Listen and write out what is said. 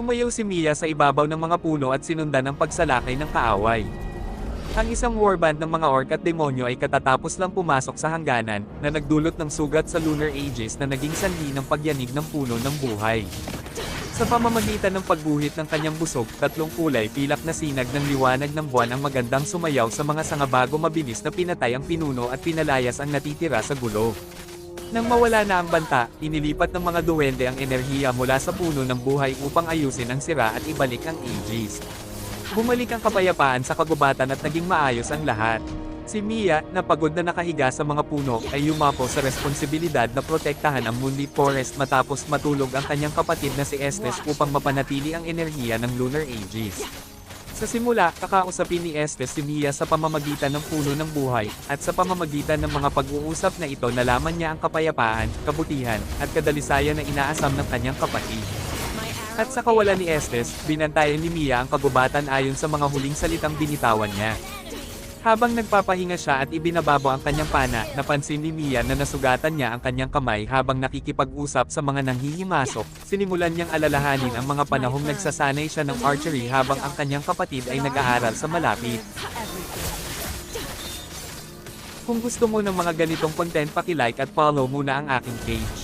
Tumayo si Mia sa ibabaw ng mga puno at sinundan ang pagsalakay ng kaaway. Ang isang warband ng mga orc at demonyo ay katatapos lang pumasok sa hangganan, na nagdulot ng sugat sa Lunar Aegis na naging sanhi ng pagyanig ng puno ng buhay. Sa pamamagitan ng pagguhit ng kanyang busog, tatlong kulay pilak na sinag ng liwanag ng buwan ang magandang sumayaw sa mga sanga bago mabilis na pinatay ang pinuno at pinalayas ang natitira sa gulo. Nang mawala na ang banta, inilipat ng mga duwende ang enerhiya mula sa puno ng buhay upang ayusin ang sira at ibalik ang Aegis. Bumalik ang kapayapaan sa kagubatan at naging maayos ang lahat. Si Mia, na pagod na nakahiga sa mga puno, ay yumapo sa responsibilidad na protektahan ang Moonlit Forest matapos matulog ang kanyang kapatid na si Estes upang mapanatili ang enerhiya ng Lunar Aegis. Sa simula, kakausapin ni Estes si Mia sa pamamagitan ng puno ng buhay, at sa pamamagitan ng mga pag-uusap na ito nalaman niya ang kapayapaan, kabutihan, at kadalisayan na inaasam ng kanyang kapatid. At sa kawalan ni Estes, binantayan ni Mia ang kagubatan ayon sa mga huling salitang binitawan niya. Habang nagpapahinga siya at ibinababo ang kanyang pana, napansin ni Mia na nasugatan niya ang kanyang kamay habang nakikipag-usap sa mga nanghihimasok. Sinimulan niyang alalahanin ang mga panahong nagsasanay siya ng archery habang ang kanyang kapatid ay nag-aaral sa malapit. Kung gusto mo ng mga ganitong content, paki-like at follow muna ang aking page.